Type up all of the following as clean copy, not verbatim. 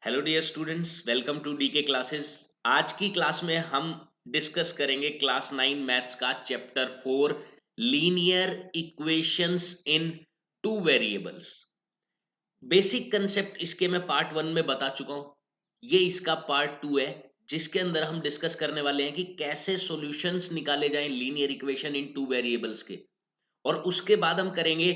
Hello dear students, welcome to DK classes. आज की class में हम डिस्कस करेंगे क्लास 9 मैथ्स का chapter 4 linear equations in two variables. Basic concept इसके मैं पार्ट 1 में बता चुका हूं। ये इसका पार्ट 2 है जिसके अंदर हम डिस्कस करने वाले हैं कि कैसे सॉल्यूशंस निकाले जाएं linear equation in two variables के। और उसके बाद हम करेंगे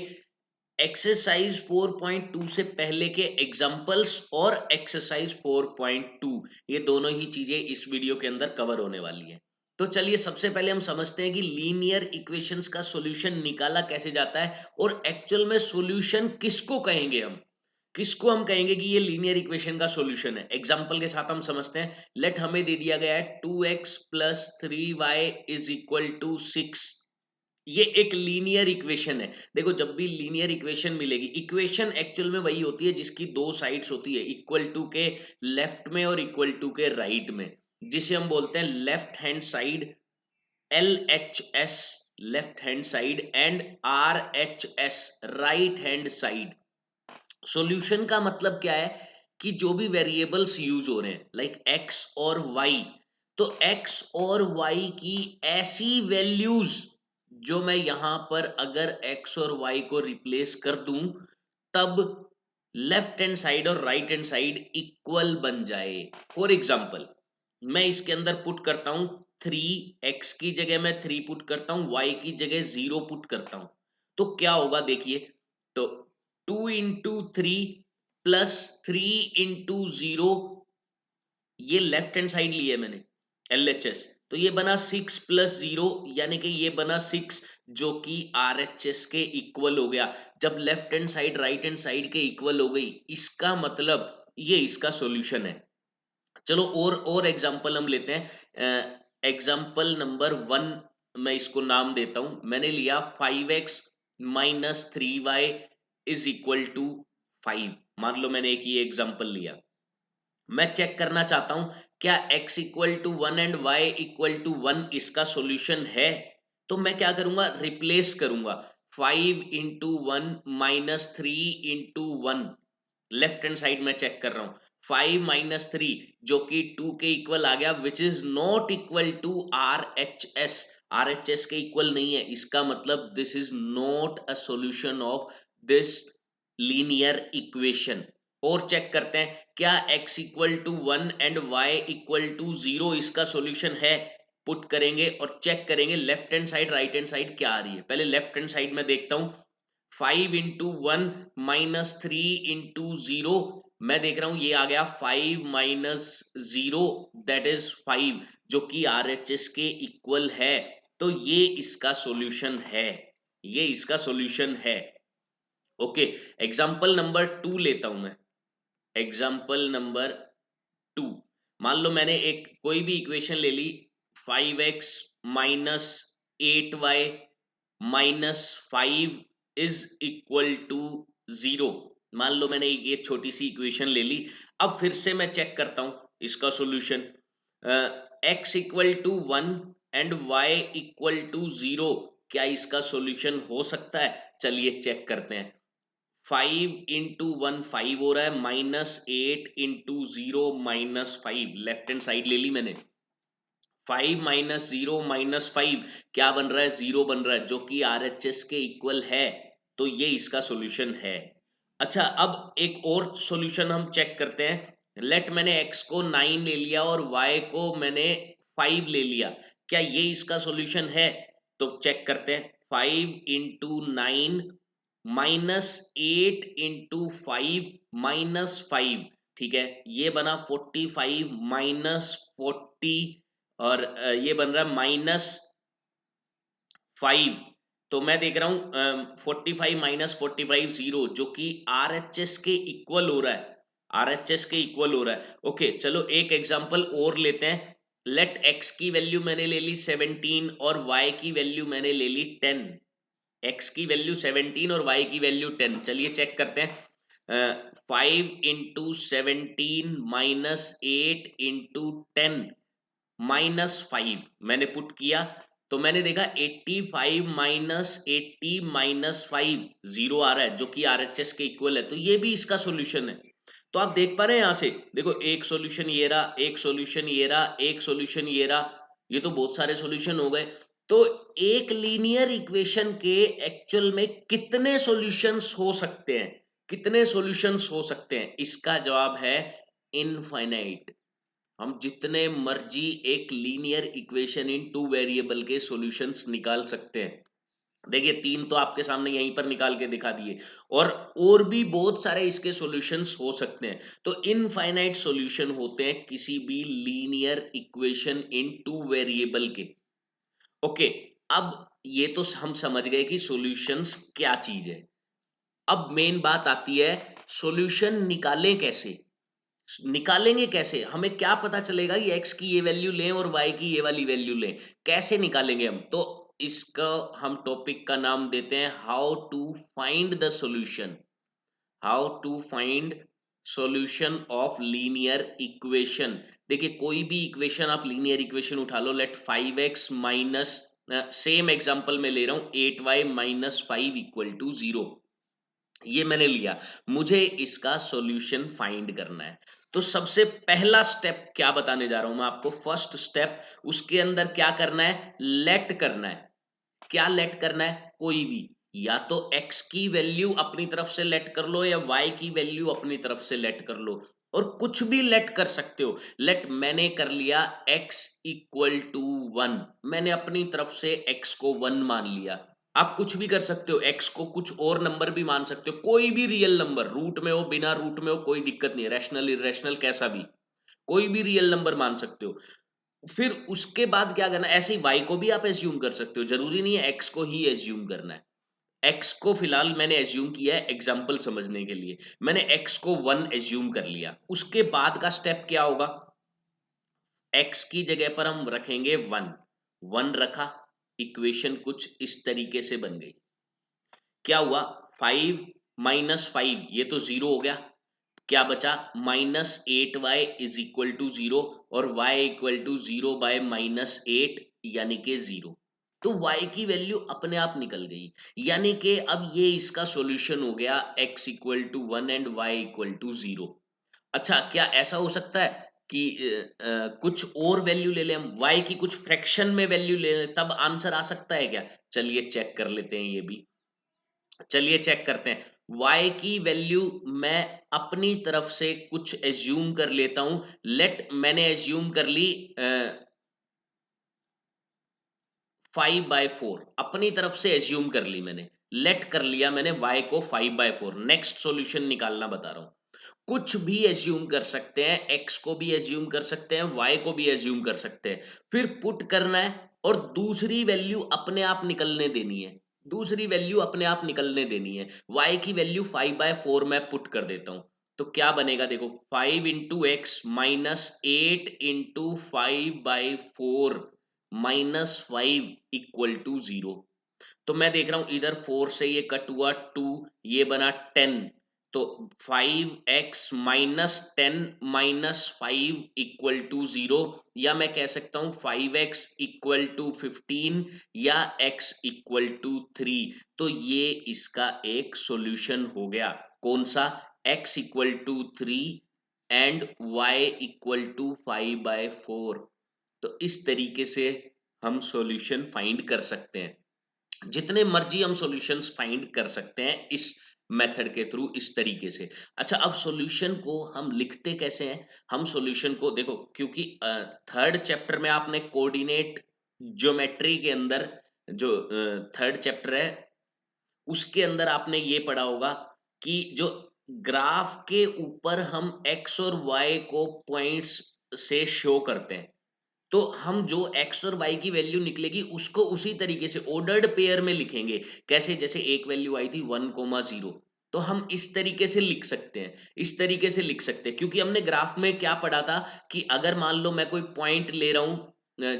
एक्सरसाइज 4.2 से पहले के एग्जांपल्स और एक्सरसाइज 4.2, ये दोनों ही चीजें इस वीडियो के अंदर कवर होने वाली है। तो चलिए सबसे पहले हम समझते हैं कि लीनियर इक्वेशंस का सॉल्यूशन निकाला कैसे जाता है और एक्चुअल में सॉल्यूशन किसको कहेंगे हम कहेंगे कि ये लीनियर इक्वेशन का सॉल्यूशन है। एग्जांपल के साथ हम समझते हैं। लेट हमें दे दिया गया है 2x plus 3y is equal to 6। ये एक लीनियर इक्वेशन है। देखो, जब भी लीनियर इक्वेशन मिलेगी, इक्वेशन एक्चुअल में वही होती है जिसकी दो साइड्स होती है, इक्वल टू के लेफ्ट में और इक्वल टू के राइट में, जिसे हम बोलते हैं left hand side LHS, left hand side, and RHS, right hand side. Solution का मतलब क्या है कि जो भी वेरिएबल्स यूज हो रहे हैं लाइक x और y, तो x और y की ऐसी वैल्यूज जो मैं यहां पर अगर x और y को रिप्लेस कर दूं तब लेफ्ट हैंड साइड और राइट हैंड साइड इक्वल बन जाए। फॉर एग्जांपल, मैं इसके अंदर पुट करता हूं 3, x की जगह मैं 3 पुट करता हूं, y की जगह 0 पुट करता हूं, तो क्या होगा देखिए। तो 2 इंटू 3 प्लस 3 इंटू 0, ये लेफ्ट हैंड साइड ली है मैंने LHS, तो ये बना 6 प्लस 0, यानी कि ये बना 6 जो कि RHS के इक्वल हो गया। जब left hand side right hand side के इक्वल हो गई, इसका मतलब ये इसका सॉल्यूशन है। चलो और एग्जांपल हम लेते हैं। एग्जांपल नंबर 1, मैं इसको नाम देता हूं, मैंने लिया 5x minus 3y is equal to 5। मान लो मैंने एक ये एग्जांपल लिया। मैं चेक करना चाहता हूं क्या x equal to 1 and y equal to 1 इसका सॉल्यूशन है। तो मैं क्या करूंगा, रिप्लेस करूंगा। 5 into 1 minus 3 into 1, left hand side में चेक कर रहा हूं। 5 माइनस 3 जो कि 2 के इक्वल आ गया, which is not equal to RHS। RHS के इक्वल नहीं है, इसका मतलब this is not a solution of this linear equation. और चेक करते हैं क्या x equal to 1 and y equal to 0 इसका सॉल्यूशन है। पुट करेंगे और चेक करेंगे left hand side right hand side क्या आ रही है। पहले लेफ्ट हैंड साइड में देखता हूं। 5 इंटू 1 माइनस 3 इंटू 0, मैं देख रहा हूं ये आ गया 5 माइनस 0, दैट इज 5, जो कि RHS के इक्वल है। तो ये इसका सॉल्यूशन है, ये इसका सॉल्यूशन है। ओके, एग्जांपल नंबर 2 लेता हूं मैं। एग्जाम्पल नंबर 2, मान लो मैंने एक कोई भी इक्वेशन ले ली, 5x minus 8y minus 5 is equal to 0। मान लो मैंने ये छोटी सी इक्वेशन ले ली। अब फिर से मैं चेक करता हूं इसका solution. x equal to 1 and y equal to 0, क्या इसका सॉल्यूशन हो सकता है? चलिए चेक करते हैं। 5 इंटू 1 5 हो रहा है, minus 8 into 0 minus 5, left hand side ले ली मैंने। 5 माइनस 0 माइनस 5 क्या बन रहा है? 0 बन रहा है, जो कि RHS के इक्वल है। तो ये इसका सॉल्यूशन है। अच्छा, अब एक और सॉल्यूशन हम चेक करते हैं। लेट मैंने x को 9 ले लिया और y को मैंने 5 ले लिया, क्या ये इसका सॉल्यूशन है? तो चेक करते हैं। 5 इंटू 9 माइनस 8 इंटू 5 माइनस 5, ठीक है, ये बना 45 माइनस 40, और ये बन रहा है माइनस 5। तो मैं देख रहा हूं 45 माइनस 45 0, जो कि RHS के इक्वल हो रहा है, RHS के इक्वल हो रहा है। ओके, चलो एक एग्जांपल और लेते हैं। लेट x की वैल्यू मैंने ले ली 17 और y की वैल्यू मैंने ले ली 10। x की वैल्यू 17 और y की वैल्यू 10। चलिए चेक करते हैं। 5 इंटू 17 माइनस 8 इंटू 10 माइनस 5 मैंने पुट किया, तो मैंने देखा 85 माइनस 80 माइनस 5 0 आ रहा है, जो कि RHS के इक्वल है। तो ये भी इसका सॉल्यूशन है। तो आप देख पा रहे हैं यहां से, देखो एक सॉल्यूशन ये रहा, एक सॉल्यूशन ये रहा, एक सॉल्यूशन ये रहा, ये तो बहुत सारे सॉल्यूशन हो गए। तो एक लीनियर इक्वेशन के एक्चुअल में कितने सॉल्यूशंस हो सकते हैं, कितने सॉल्यूशंस हो सकते हैं? इसका जवाब है इनफाइनाइट। हम जितने मर्जी एक linear equation in two variable के सॉल्यूशंस निकाल सकते हैं। देखिए तीन तो आपके सामने यहीं पर निकाल के दिखा दिए, और भी बहुत सारे इसके सॉल्यूशंस हो सकते हैं। तो इनफाइनाइट सॉल्यूशन होते हैं किसी भी linear equation in two variable के। ओके, अब ये तो हम समझ गए कि सॉल्यूशंस क्या चीज है। अब मेन बात आती है, सॉल्यूशन निकालें कैसे? निकालेंगे कैसे? हमें क्या पता चलेगा कि x की ये वैल्यू लें और y की ये वाली वैल्यू लें? कैसे निकालेंगे हम? तो इसका हम टॉपिक का नाम देते हैं how to find the solution. How to find solution of linear equation. देखिए कोई भी इक्वेशन, आप लीनियर इक्वेशन उठा लो, let 5x minus, same example में ले रहा हूं, 8y माइनस 5 इक्वल टू 0। ये मैंने लिया, मुझे इसका सॉल्यूशन फाइंड करना है। तो सबसे पहला स्टेप क्या बताने जा रहा हूं मैं आपको, फर्स्ट स्टेप, उसके अंदर क्या करना है? लेट करना है। क्या लेट करना है? कोई भी, या तो x की वैल्यू अपनी तरफ से लेट कर लो या y की वैल्यू अपनी तरफ से लेट कर लो, और कुछ भी लेट कर सकते हो। लेट मैंने कर लिया x इक्वल टू 1, मैंने अपनी तरफ से x को 1 मान लिया। आप कुछ भी कर सकते हो, x को कुछ और नंबर भी मान सकते हो, कोई भी रियल नंबर, रूट में हो बिना रूट में हो कोई दिक्कत नहीं है, रैशनल इरेशनल कैसा भी, कोई भी रियल नंबर मान सकते हो। फिर उसके बाद क्या करना है? ऐसे ही y को भी आप एज्यूम कर सकते हो, जरूरी नहीं है x को ही एज्यूम करना है। x को फिलहाल मैंने एज्यूम किया है एग्जांपल समझने के लिए, मैंने x को 1 एज्यूम कर लिया। उसके बाद का स्टेप क्या होगा? x की जगह पर हम रखेंगे 1, 1 रखा, इक्वेशन कुछ इस तरीके से बन गई। क्या हुआ? 5 माइनस 5, ये तो 0 हो गया। क्या बचा? Minus 8y is equal to 0, और y equal to 0 by minus 8, यानी कि 0। तो y की वैल्यू अपने आप निकल गई, यानी कि अब ये इसका सॉल्यूशन हो गया x equal to 1 and y equal to 0। अच्छा, क्या ऐसा हो सकता है कि कुछ और वैल्यू ले लें हम, y की कुछ फ्रैक्शन में वैल्यू ले लें, तब आंसर आ सकता है क्या? चलिए चेक कर लेते हैं ये भी। चलिए चेक करते हैं। y की वैल्यू मैं अपनी तरफ से कुछ एज्यूम कर लेता हूं। लेट मैंने एज्यूम कर ली 5/4, अपनी तरफ से एज्यूम कर ली मैंने, लेट कर लिया मैंने y को 5/4। नेक्स्ट सॉल्यूशन निकालना बता रहा हूं। कुछ भी एज्यूम कर सकते हैं, x को भी एज्यूम कर सकते हैं, y को भी एज्यूम कर सकते हैं, फिर पुट करना है और दूसरी वैल्यू अपने आप निकलने देनी है। दूसरी वैल्यू अपने आप निकलने देनी है। y की वैल्यू 5/4 मैं पुट कर देता हूं, तो क्या बनेगा? देखो 5 into x minus 8 into 5/4 minus 5 equal to 0। तो मैं देख रहा हूं इधर 4 से ये कट हुआ 2, ये बना 10। तो 5x minus 10 minus 5 equal to 0, या मैं कह सकता हूं 5x इक्वल टू 15 या x इक्वल टू 3। तो ये इसका एक सॉल्यूशन हो गया। कौन सा? x equal to 3 and y equal to 5/4। तो इस तरीके से हम सॉल्यूशन फाइंड कर सकते हैं। जितने मर्जी हम सॉल्यूशंस फाइंड कर सकते हैं इस मेथड के थ्रू, इस तरीके से। अच्छा, अब सॉल्यूशन को हम लिखते कैसे हैं? हम सॉल्यूशन को देखो, क्योंकि थर्ड चैप्टर में आपने कोऑर्डिनेट ज्योमेट्री के अंदर, जो थर्ड चैप्टर है उसके अंदर आपने ये पढ़ा होगा कि जो ग्राफ के ऊपर हम एक्स और वाई को पॉइंट्स से शो करते हैं, तो हम जो x और y की वैल्यू निकलेगी उसको उसी तरीके से ऑर्डर्ड पेयर में लिखेंगे। कैसे? जैसे एक वैल्यू आई थी 1,0, तो हम इस तरीके से लिख सकते हैं, इस तरीके से लिख सकते हैं, क्योंकि हमने ग्राफ में क्या पढ़ा था कि अगर मान लो मैं कोई पॉइंट ले रहा हूं,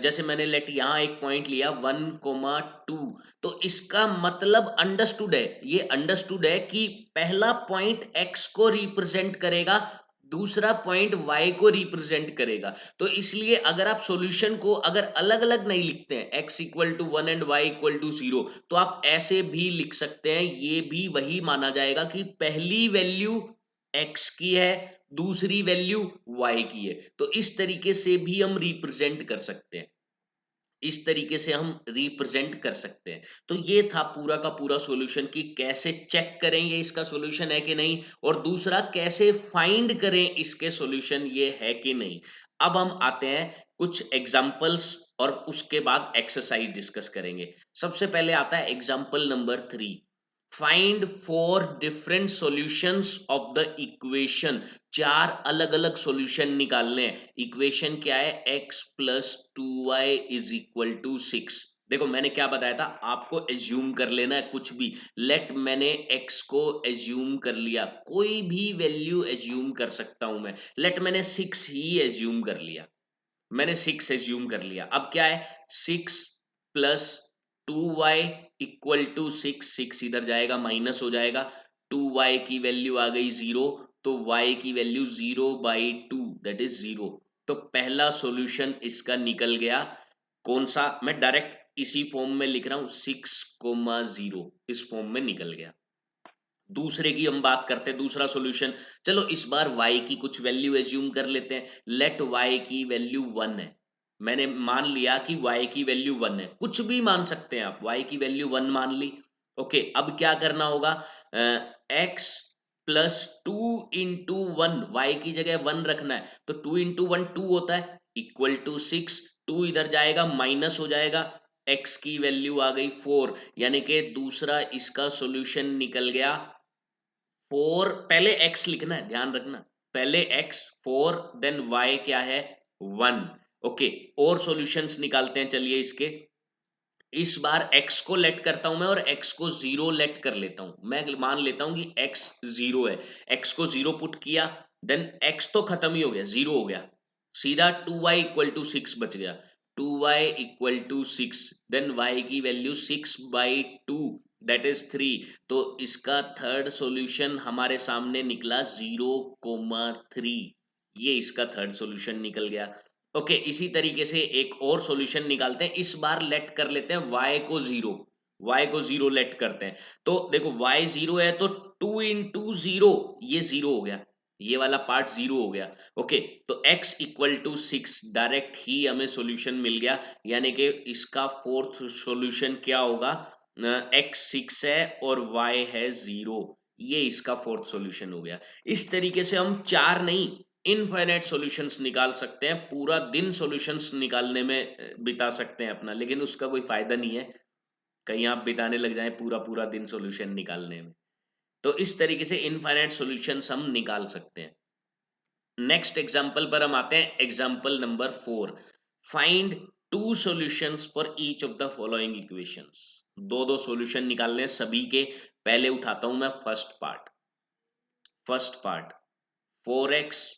जैसे मैंने लेट यहाँ एक पॉइंट लिया 1,2, तो इसका मतलब अंडरस्टूड है, ये अंडरस्टूड है कि पहला पॉइंट x को रिप्रेजेंट करेगा, दूसरा पॉइंट y को रिप्रेजेंट करेगा। तो इसलिए अगर आप सॉल्यूशन को अगर अलग-अलग नहीं लिखते हैं, x equal to 1 and y equal to 0, तो आप ऐसे भी लिख सकते हैं। ये भी वही माना जाएगा कि पहली वैल्यू x की है, दूसरी वैल्यू y की है। तो इस तरीके से भी हम रिप्रेजेंट कर सकते हैं, इस तरीके से हम रिप्रेजेंट कर सकते हैं। तो ये था पूरा का पूरा सॉल्यूशन कि कैसे चेक करें ये इसका सॉल्यूशन है कि नहीं, और दूसरा कैसे फाइंड करें इसके सॉल्यूशन ये है कि नहीं। अब हम आते हैं कुछ एग्जांपल्स और उसके बाद एक्सरसाइज डिस्कस करेंगे। सबसे पहले आता है example number 3, find 4 different solutions of the equation. 4 अलग-अलग सॉल्यूशन निकालने हैं। इक्वेशन क्या है, x plus 2y is equal to 6। देखो मैंने क्या बताया था, आपको एज्यूम कर लेना है कुछ भी। लेट मैंने x को एज्यूम कर लिया, कोई भी वैल्यू एज्यूम कर सकता हूं मैं। लेट मैंने 6 ही एज्यूम कर लिया, मैंने 6 एज्यूम कर लिया। अब क्या है, 6 प्लस 2y इक्वल टू 6, 6 इधर जाएगा माइनस हो जाएगा, 2y की वैल्यू आ गई 0, तो y की वैल्यू 0/2 दैट इज 0। तो पहला सॉल्यूशन इसका निकल गया। कौन सा, मैं डायरेक्ट इसी फॉर्म में लिख रहा हूं, 6,0 इस फॉर्म में निकल गया। दूसरे की हम बात करते हैं, दूसरा सॉल्यूशन। चलो इस बार y की कुछ वैल्यू एज्यूम कर लेते हैं। लेट y की वैल्यू 1 है, मैंने मान लिया कि y की वैल्यू 1 है, कुछ भी मान सकते हैं आप, y की वैल्यू 1 मान ली। ओके, अब क्या करना होगा, x प्लस 2 इंटू 1, y की जगह 1 रखना है, तो 2 इंटू 1 2 होता है, इक्वल टू 6। 2 इधर जाएगा माइनस हो जाएगा, x की वैल्यू आ गई 4, यानी कि दूसरा इसका सॉल्यूशन निकल गया 4। पहले x लिखना है, ध्यान रखना, पहले x 4 देन y क्या है 1। ओके, और सॉल्यूशंस निकालते हैं चलिए इसके। इस बार x को लेट करता हूं मैं और x को 0 लेट कर लेता हूं। मैं मान लेता हूं कि x 0 है, x को 0 पुट किया, देन x तो खत्म ही हो गया, 0 हो गया, सीधा 2y इक्वल टू 6 बच गया। 2y equal to 6, then y की वैल्यू 6/2 दैट इज 3। तो इसका थर्ड सॉल्यूशन हमारे सामने निकला 0,3। ये इसका थर्ड सॉल्यूशन निकल गया। ओके, इसी तरीके से एक और सॉल्यूशन निकालते हैं। इस बार लेट कर लेते हैं y को 0, y को 0 लेट करते हैं। तो देखो y 0 है तो 2 इंटू 0, ये 0 हो गया, ये वाला पार्ट 0 हो गया। ओके, तो x इक्वल टू 6 डायरेक्ट ही हमें सॉल्यूशन मिल गया, यानी कि इसका फोर्थ सॉल्यूशन क्या होगा, x 6 है और y है 0। ये इसका फोर्थ सॉल्यूशन हो गया। इस तरीके से हम 4 नहीं, इनफाइनाइट सॉल्यूशंस निकाल सकते हैं। पूरा दिन सॉल्यूशंस निकालने में बिता सकते हैं अपना, लेकिन उसका कोई फायदा नहीं है, कहीं आप बिताने लग जाएं पूरा पूरा दिन सॉल्यूशन निकालने में। तो इस तरीके से इनफाइनाइट सॉल्यूशंस हम निकाल सकते हैं। नेक्स्ट एग्जांपल पर हम आते हैं, example number 4, find 2 solutions for each of the following equations. दो दो सॉल्यूशन निकालने हैं सभी के। पहले उठाता हूं मैं first part 4x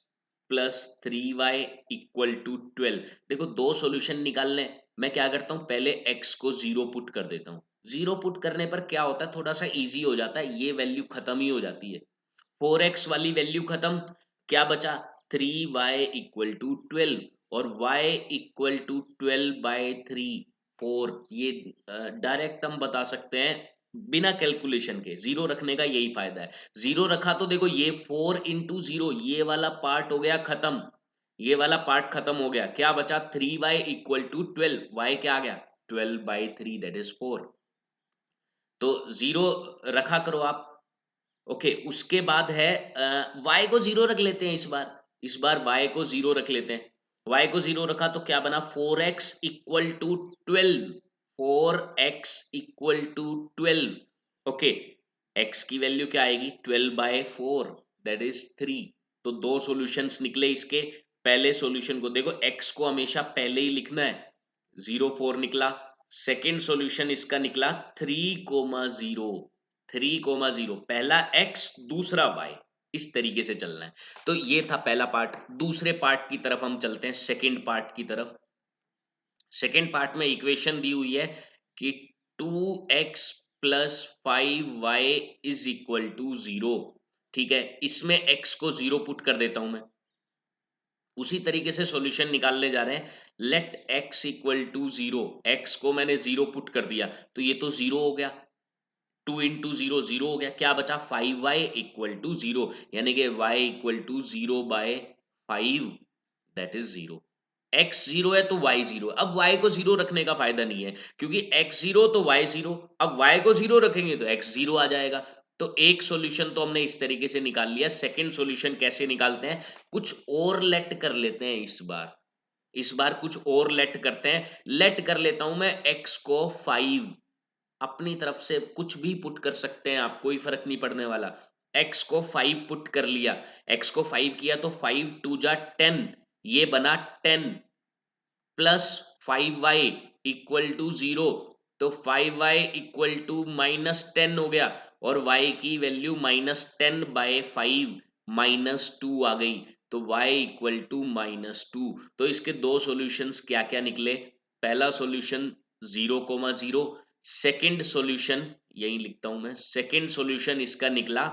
plus 3y equal to 12। देखो दो सॉल्यूशन निकालने हैं, मैं क्या करता हूं, पहले x को 0 पुट कर देता हूं। 0 पुट करने पर क्या होता है, थोड़ा सा इजी हो जाता है, ये वैल्यू खत्म ही हो जाती है। 4x वाली वैल्यू खत्म, क्या बचा, 3y इक्वल टू 12, और y इक्वल टू 12/3, 4। ये डायरेक्ट हम बता सकते हैं बिना कैलकुलेशन के, जीरो रखने का यही फायदा है। जीरो रखा तो देखो ये 4 इंटू 0, ये वाला पार्ट हो गया खत्म, ये वाला पार्ट खत्म हो गया, क्या बचा, 3y इक्वल टू 12, y क्या आ गया 12/3 दैट इज 4। तो जीरो रखा करो आप। ओके, उसके बाद है y को 0 रख लेते हैं इस बार y को 0 रख लेते हैं। y को 0 रखा तो क्या बना, 4x equal to 12, 4x equal to 12। Okay, x की वैल्यू क्या आएगी, 12/4 दैट इज 3। तो दो सॉल्यूशंस निकले इसके। पहले सॉल्यूशन को देखो, x को हमेशा पहले ही लिखना है, 0 4 निकला। सेकेंड सॉल्यूशन इसका निकला 3,0, 3,0, पहला x दूसरा y, इस तरीके से चलना है। तो ये था पहला पार्ट। दूसरे पार्ट की तरफ हम चलते हैं, सेकेंड पार्ट की तरफ। सेकेंड पार्ट में इक्वेशन दी हुई है कि 2x plus 5y is equal to 0। ठीक है, इसमें x को 0 पुट कर देता हूं मैं। उसी तरीके से सॉल्यूशन निकालने जा रहे हैं। Let x equal to 0, x को मैंने 0 पुट कर दिया, तो ये तो 0 हो गया। 2 इंटू 0 0 हो गया, क्या बचा 5y इक्वल टू 0, यानी कि y equal to 0 by 5, that is 0। x 0 है तो y 0, अब y को 0 रखने का फायदा नहीं है क्योंकि x 0 तो y 0, अब y को 0 रखेंगे तो x 0 आ जाएगा। तो एक सॉल्यूशन तो हमने इस तरीके से निकाल लिया। सेकंड सॉल्यूशन कैसे निकालते हैं, कुछ और लेट कर लेते हैं इस बार कुछ और लेट करते हैं। लेट कर लेता हूं मैं x को 5, अपनी तरफ से कुछ भी पुट कर सकते हैं आप, कोई फर्क नहीं पड़ने वाला। x को 5 पुट कर लिया, x को 5 किया तो 5 टू जा 10, ये बना 10 प्लस 5y इक्वल टू 0, तो 5y इक्वल टू -10 हो गया और y की वैल्यू -10 बाय 5 -2 आ गई, तो y इक्वल टू -2। तो इसके दो सॉल्यूशंस क्या क्या निकले, पहला सॉल्यूशन 0,0, सेकंड सॉल्यूशन यही लिखता हूं मैं, सेकंड सॉल्यूशन इसका निकला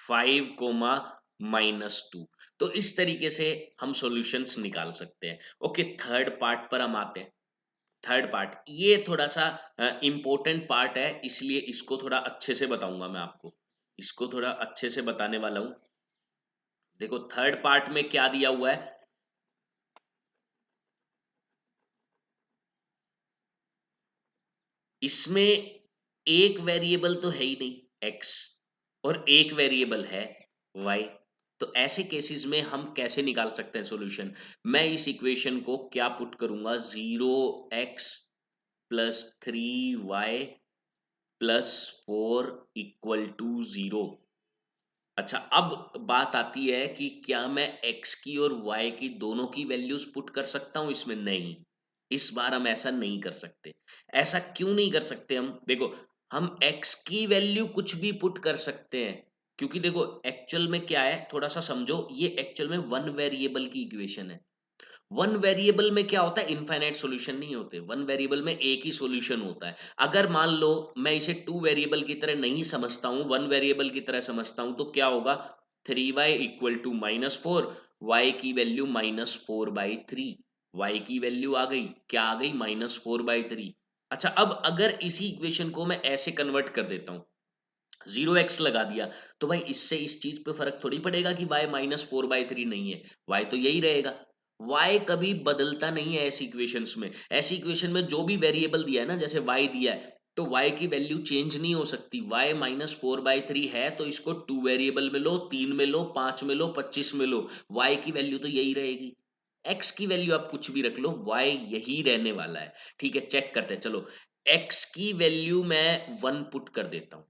5,-2। तो इस तरीके से हम सॉल्यूशंस निकाल सकते हैं। ओके, थर्ड पार्ट पर हम आते हैं। थर्ड पार्ट ये थोड़ा सा इंपॉर्टेंट पार्ट है, इसलिए इसको थोड़ा अच्छे से बताऊंगा मैं आपको, इसको थोड़ा अच्छे से बताने वाला हूं। देखो थर्ड पार्ट में क्या दिया हुआ है, इसमें एक वेरिएबल तो है ही नहीं x, और एक वेरिएबल है y। तो ऐसे केसेस में हम कैसे निकाल सकते हैं सॉल्यूशन, मैं इस इक्वेशन को क्या पुट करूंगा, 0x plus 3y plus 4 equal to 0। अच्छा, अब बात आती है कि क्या मैं x की और y की दोनों की वैल्यूज पुट कर सकता हूं इसमें, नहीं, इस बार हम ऐसा नहीं कर सकते। ऐसा क्यों नहीं कर सकते हम, देखो हम x की वैल्यू कुछ भी पुट कर सकते हैं, क्योंकि देखो एक्चुअल में क्या है, थोड़ा सा समझो, ये एक्चुअल में वन वेरिएबल की इक्वेशन है। वन वेरिएबल में क्या होता है, इनफाइनाइट सॉल्यूशन नहीं होते, वन वेरिएबल में एक ही सॉल्यूशन होता है। अगर मान लो मैं इसे टू वेरिएबल की तरह नहीं समझता हूं, वन वेरिएबल की तरह समझता हूं, तो क्या होगा, 3y इक्वल टू -4, y की वैल्यू -4/3, y की वैल्यू आ गई, क्या आ गई, -4/3। अच्छा, अब अगर इसी इक्वेशन को मैं ऐसे कन्वर्ट कर देता हूं, 0x लगा दिया, तो भाई इससे इस चीज पे फर्क थोड़ी पड़ेगा कि y -4/3 नहीं है, y तो यही रहेगा। y कभी बदलता नहीं है ऐसी इक्वेशंस में, ऐसी इक्वेशन में जो भी वेरिएबल दिया है ना, जैसे y दिया है, तो y की वैल्यू चेंज नहीं हो सकती। y -4/3 है तो इसको टू वेरिएबल में लो, 3 में लो, 5 में लो, 25 में लो, y की वैल्यू तो यही रहेगी। x की वैल्यू आप कुछ भी रख लो, y यही रहने वाला है। ठीक है, चेक करते हैं, चलो x की वैल्यू मैं 1 पुट कर देता हूं,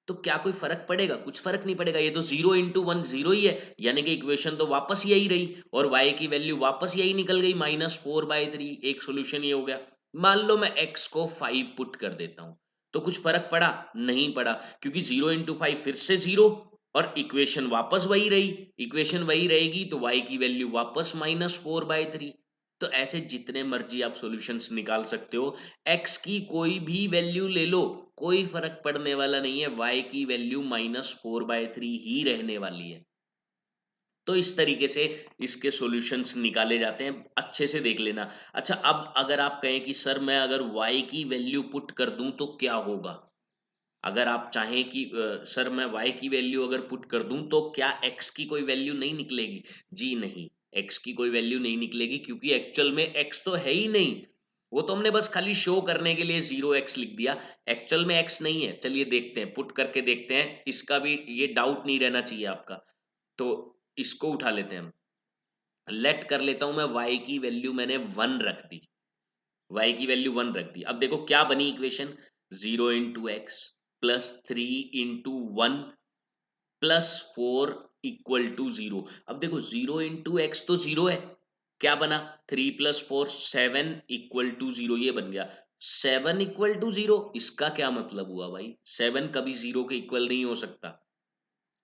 तो क्या कोई फर्क पड़ेगा, कुछ फर्क नहीं पड़ेगा, ये तो 0 इंटू 1 0 ही है, यानी कि इक्वेशन तो वापस यही रही और y की वैल्यू वापस यही निकल गई -4/3। एक सॉल्यूशन ये हो गया। मान लो मैं x को 5 पुट कर देता हूं, तो कुछ फर्क पड़ा, नहीं पड़ा, क्योंकि 0 इंटू 5 फिर से 0 और इक्वेशन वापस वही रही। इक्वेशन वही रहेगी तो y की वैल्यू वापस -4/3। तो ऐसे जितने मर्जी आप सॉल्यूशंस निकाल सकते हो, x की कोई भी वैल्यू ले लो, कोई फर्क पड़ने वाला नहीं है, y की वैल्यू -4/3 ही रहने वाली है। तो इस तरीके से इसके सॉल्यूशंस निकाले जाते हैं, अच्छे से देख लेना। अच्छा, अब अगर आप कहें कि सर मैं अगर y की वैल्यू पुट कर दूं तो क्या होगा, अगर आप चाहें कि सर मैं y की वैल्यू अगर पुट कर दूं तो क्या x की कोई वैल्यू नहीं निकलेगी, जी नहीं, x की कोई वैल्यू नहीं निकलेगी, क्योंकि एक्चुअल में x तो है ही नहीं, वो तो हमने बस खाली शो करने के लिए 0x लिख दिया, एक्चुअल में x नहीं है। चलिए देखते हैं, पुट करके देखते हैं, इसका भी ये डाउट नहीं रहना चाहिए आपका। तो इसको उठा लेते हैं हम, लेट कर लेता हूं मैं, y की वैल्यू मैंने 1 रख दी, y की वैल्यू 1 रख दी। अब देखो क्या बनी equation, 0 into x plus 3 into 1 plus 4 equal to 0। अब देखो 0 इंटू एक्स तो 0 है, क्या बना, 3 प्लस 4 7 इक्वल टू 0, ये बन गया 7 इक्वल टू 0। इसका क्या मतलब हुआ भाई, 7 कभी 0 के इक्वल नहीं हो सकता,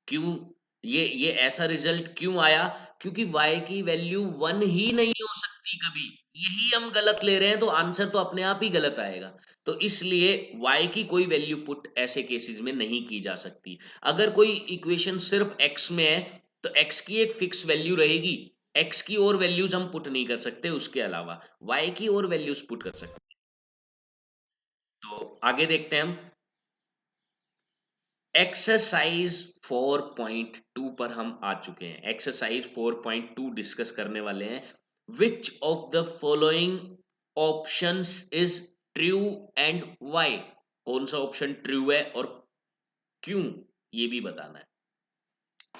क्यों, ये ऐसा रिजल्ट क्यों आया, क्योंकि y की वैल्यू 1 ही नहीं हो सकती कभी, यही हम गलत ले रहे हैं, तो आंसर तो अपने आप ही गलत आएगा। तो इसलिए y की कोई वैल्यू पुट ऐसे केसेस में नहीं की जा सकती। अगर कोई इक्वेशन सिर्फ x में है तो x की एक फिक्स वैल्यू रहेगी, x की और वैल्यूज हम पुट नहीं कर सकते, उसके अलावा y की और वैल्यूज पुट कर सकते हैं। तो आगे देखते हैं हम, एक्सरसाइज 4.2 पर हम आ चुके हैं। एक्सरसाइज 4.2 डिस्कस करने वाले हैं। विच of the following options is true and why? कौन सा ऑप्शन ट्रू है और क्यों, ये भी बताना है।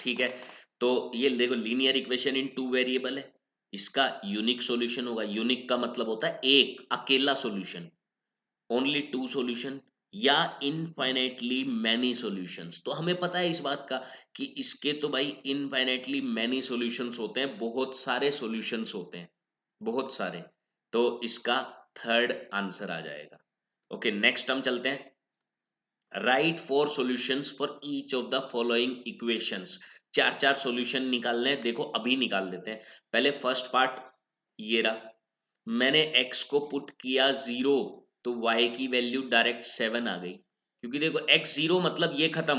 ठीक है, तो ये देखो linear equation in two variable है, इसका यूनिक सॉल्यूशन होगा। यूनिक का मतलब होता है एक अकेला सॉल्यूशन, ओनली टू सॉल्यूशन, या इनफाइनाइटली मैनी सॉल्यूशंस। तो हमें पता है इस बात का कि इसके तो भाई इनफाइनाइटली मैनी सॉल्यूशंस होते हैं, बहुत सारे सॉल्यूशंस होते हैं, बहुत सारे। तो इसका थर्ड आंसर आ जाएगा। ओके, नेक्स्ट हम चलते हैं। Right four solutions for each of the following equations. चार चार सॉल्यूशन निकालने हैं, देखो अभी निकाल लेते हैं। पहले फर्स्ट पार्ट ये रहा, मैंने x को पुट किया 0 तो y की वैल्यू डायरेक्ट 7 आ गई, क्योंकि देखो x 0 मतलब ये खत्म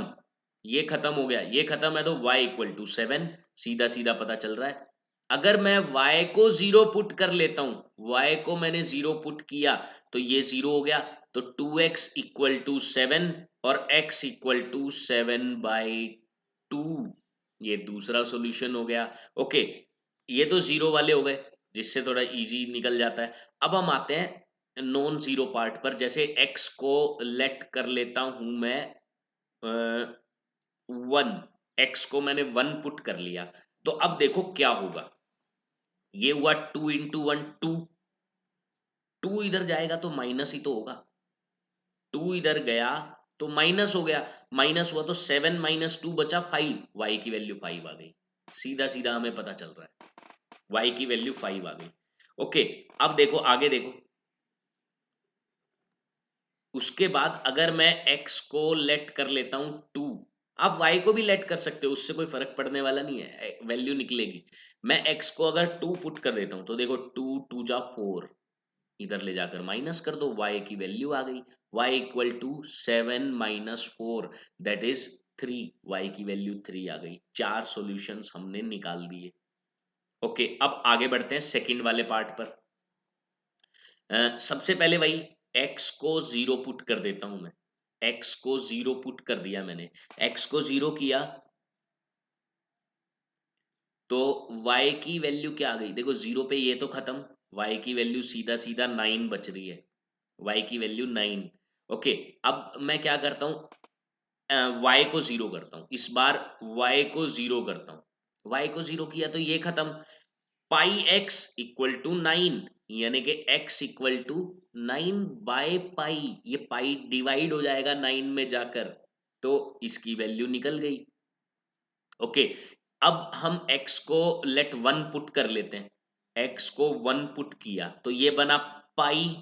हो गया, ये खत्म है, तो y इक्वल टू 7, सीधा सीधा पता चल रहा है। अगर मैं y को 0 पुट कर लेता हूं, y को मैंने 0 पुट किया तो ये 0 हो गया, तो 2x इक्वल टू 7 और x इक्वल टू 7/2, ये दूसरा सॉल्यूशन हो गया। ओके, ये तो जीरो वाले हो गए, जिससे थोड़ा इजी निकल जाता है। अब हम आते हैं नॉन जीरो पार्ट पर। जैसे x को लेट कर लेता हूं मैं 1, x को मैंने 1 पुट कर लिया, तो अब देखो क्या होगा। ये हुआ 2 इंटू 1 2, 2 इधर जाएगा तो माइनस ही तो होगा, 2 इधर गया तो माइनस हो गया, माइनस हुआ तो 7 माइनस 2 बचा 5, y की वैल्यू 5 आ गई। सीधा सीधा हमें पता चल रहा है y की वैल्यू 5 आ गई। ओके, अब देखो आगे देखो। उसके बाद अगर मैं x को लेट कर लेता हूं 2, आप y को भी लेट कर सकते हो, उससे कोई फर्क पड़ने वाला नहीं है, वैल्यू निकलेगी। मैं x को अगर 2 पुट कर देता हूं तो देखो 2 2 जा 4, इधर ले जाकर माइनस कर दो, y की वैल्यू आ गई, y equal to 7 minus 4 that is 3, y की वैल्यू 3 आ गई। चार सॉल्यूशंस हमने निकाल दिए। ओके, अब आगे बढ़ते हैं सेकंड वाले पार्ट पर। सबसे पहले वही x को 0 पुट कर देता हूं मैं, x को 0 पुट कर दिया मैंने, x को 0 किया तो y की वैल्यू क्या आ गई, देखो 0 पे ये तो खत्म, y की वैल्यू सीधा सीधा 9 बच रही है, y की वैल्यू 9। ओके, अब मैं क्या करता हूं, y को 0 करता हूं, इस बार y को 0 करता हूं, y को 0 किया तो ये खत्म, पाई x इक्वल टू 9, यानी कि x इक्वल टू 9/पाई, ये पाई डिवाइड हो जाएगा 9 में जाकर, तो इसकी वैल्यू निकल गई। ओके, अब हम x को लेट 1 पुट कर लेते हैं, x को 1 पुट किया तो ये बना पाई,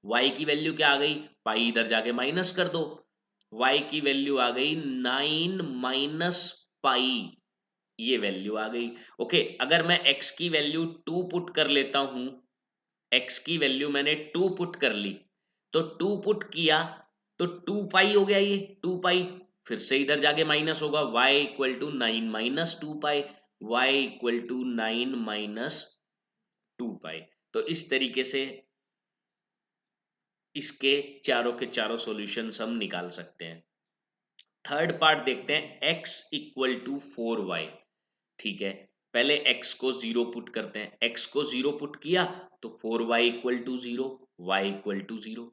y की वैल्यू क्या आ गई, पाई इधर जाके माइनस कर दो, y की वैल्यू आ गई 9 माइनस पाई, ये वैल्यू आ गई। ओके, अगर मैं x की वैल्यू 2 पुट कर लेता हूं, x की वैल्यू मैंने 2 पुट कर ली, तो 2 पुट किया तो 2 पाई हो गया, ये 2 पाई, फिर से इधर जाके माइनस होगा, y equal to 9 minus 2 pi, y equal to 9 minus 2 pi. तो इस तरीके से इसके चारों के चारों सॉल्यूशंस हम निकाल सकते हैं। थर्ड पार्ट देखते हैं, x इक्वल टू 4y। ठीक है, पहले x को 0 पुट करते हैं, x को 0 पुट किया तो 4y equal to 0, y equal to 0,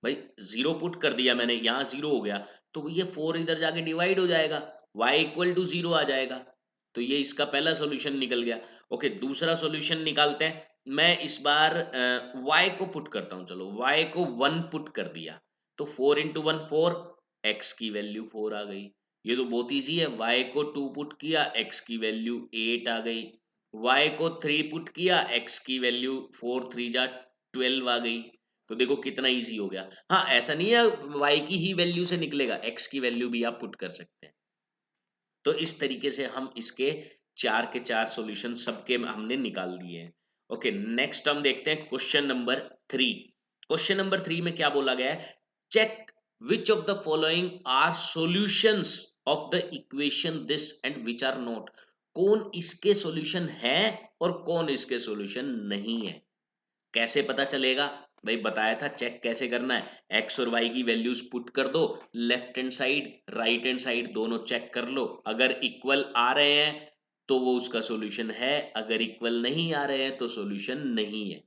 भाई 0 पुट कर दिया मैंने, यहाँ 0 हो गया तो ये 4 इधर जाके डिवाइड हो जाएगा, y इक्वल टू 0 आ जाएगा, तो ये इसका पहला सॉल्यूशन निकल गया। ओके, दूसरा सॉल्यूशन निकालते हैं। मैं इस बार y को पुट करता हूँ, चलो y को 1 पुट कर दिया तो 4 इंटू 1 4, x की वैल्यू 4 आ गई। ये तो बहुत इजी है, y को 2 पुट किया, x की वैल्यू 8 आ गई, y को 3 पुट किया, x की वैल्यू 4 3 जा 12 आ गई। तो देखो कितना इजी हो गया। हाँ, ऐसा नहीं है y की ही वैल्यू से निकलेगा, x की वैल्यू भी आप पुट कर सकते हैं। तो इस तरीके से हम इसके चार के चार सॉल्यूशन सबके हमने निकाल दिए हैं। ओके, नेक्स्ट हम देखते हैं क्वेश्चन नंबर 3। क्वेश्चन नंबर 3 में क्या बोला गया है, check which of the following are solutions of the equation this and which are not. कौन इसके सॉल्यूशन है और कौन इसके सॉल्यूशन नहीं है। कैसे पता चलेगा, भाई बताया था चेक कैसे करना है, एक्स और वाई की वैल्यूज पुट कर दो, left hand side right hand side दोनों चेक कर लो, अगर इक्वल आ रहे हैं तो वो उसका सॉल्यूशन है, अगर इक्वल नहीं आ रहे हैं तो सॉल्यूशन नहीं है।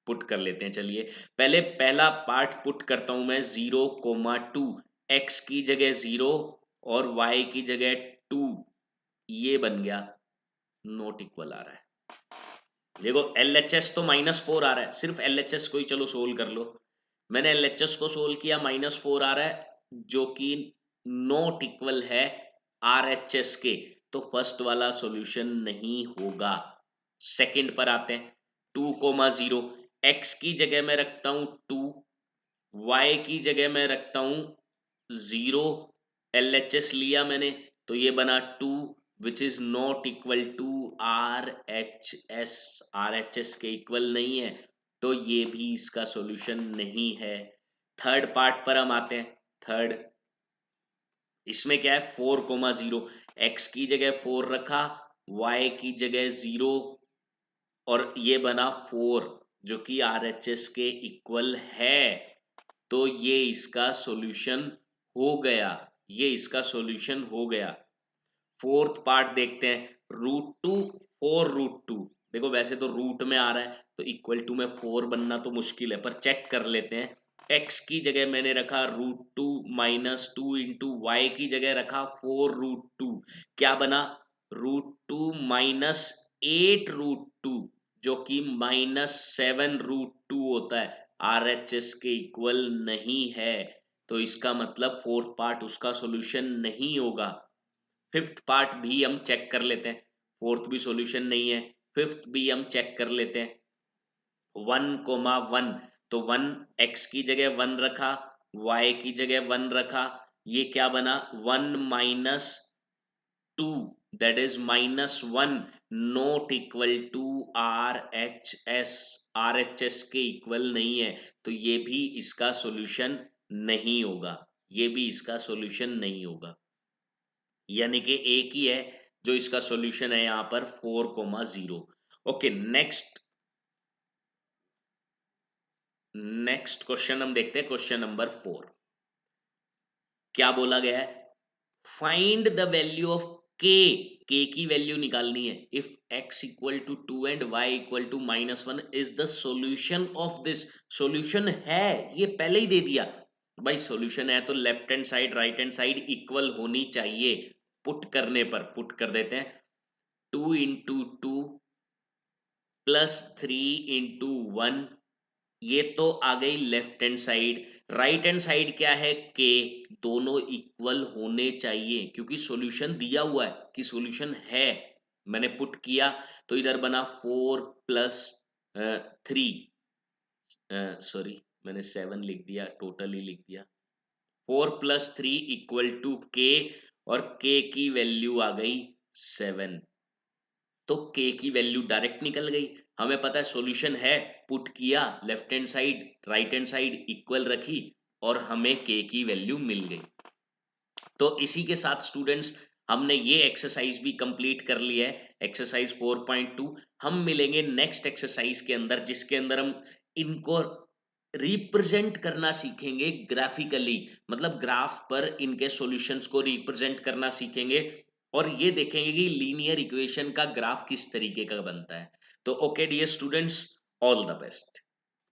पुट कर लेते हैं, चलिए पहले पहला पार्ट पुट करता हूं मैं, 0,2, एक्स की जगह 0 और वाई की जगह 2, ये बन गया, नॉट इक्वल आ रहा है। देखो LHS तो -4 आ रहा है, सिर्फ LHS को ही चलो सोल्व कर लो। मैंने LHS को सोल्व किया, -4 आ रहा है जो कि नॉट इक्वल है RHS के, तो फर्स्ट वाला सॉल्यूशन नहीं होगा। सेकंड पर आते हैं, 2,0, एक्स की जगह मैं रखता हूं 2, वाई की जगह मैं रखता हूं 0, LHS लिया मैंने तो ये बना 2 which is not equal to RHS, RHS के इक्वल नहीं है, तो ये भी इसका सॉल्यूशन नहीं है। थर्ड पार्ट पर हम आते हैं, थर्ड इसमें क्या है, 4,0, एक्स की जगह 4 रखा, वाई की जगह 0 और ये बना 4 जो कि RHS के इक्वल है, तो ये इसका सॉल्यूशन हो गया, ये इसका सॉल्यूशन हो गया। फोर्थ पार्ट देखते हैं, √2 और √2, देखो वैसे तो रूट में आ रहा है तो इक्वल टू में 4 बनना तो मुश्किल है, पर चेक कर लेते हैं। एक्स की जगह मैंने रखा √2 -2 इंटू वाई की जगह रखा 4√2, क्या बना, √2 -8√2 जो कि -7√2 होता है, RHS के इक्वल नहीं है, तो इसका मतलब फोर्थ पार्ट उसका सॉल्यूशन नहीं होगा। फिफ्थ पार्ट भी हम चेक कर लेते हैं, फोर्थ भी सॉल्यूशन नहीं है, फिफ्थ भी हम चेक कर लेते हैं। 1,1, तो 1 एक्स की जगह 1 रखा, वाई की जगह 1 रखा, ये क्या बना, 1 - 2 that is -1, not equal to RHS, RHS के इक्वल नहीं है, तो ये भी इसका सॉल्यूशन नहीं होगा, ये भी इसका सॉल्यूशन नहीं होगा, यानी कि एक ही है जो इसका सॉल्यूशन है यहां पर 4,0। ओके, नेक्स्ट नेक्स्ट क्वेश्चन हम देखते हैं, क्वेश्चन नंबर 4। क्या बोला गया है, फाइंड द वैल्यू ऑफ के, के की वैल्यू निकालनी है, if x equal to 2 and y equal to -1 is the solution of this, solution है, ये पहले ही दे दिया भाई, सॉल्यूशन है तो left hand side right hand side equal होनी चाहिए, पुट करने पर पुट कर देते हैं, 2 इंटू 2 +3 × 1, ये तो आ गई left hand side, right hand side क्या है, के, दोनों इक्वल होने चाहिए क्योंकि सॉल्यूशन दिया हुआ है कि सॉल्यूशन है, मैंने पुट किया तो इधर बना 4 + 3, सॉरी मैंने 7 लिख दिया, टोटल ही लिख दिया, 4 + 3 = के, और के की वैल्यू आ गई 7, तो के की वैल्यू डायरेक्ट निकल गई, हमें पता है सॉल्यूशन है, पुट किया, left hand side right hand side equal रखी और हमें के की वैल्यू मिल गई। तो इसी के साथ स्टूडेंट्स हमने ये एक्सरसाइज भी कंप्लीट कर लिया है, एक्सरसाइज 4.2। हम मिलेंगे नेक्स्ट एक्सरसाइज के अंदर जिसके अंदर हम इनको रिप्रेजेंट करना सीखेंगे ग्राफिकली, मतलब ग्राफ पर इनके सॉल्यूशंस को रिप्रेजेंट करना सीखेंगे और ये देखेंगे कि लीनियर इक्वेशन का ग्राफ किस तरीके का बनता है। तो okay dear students, all the best.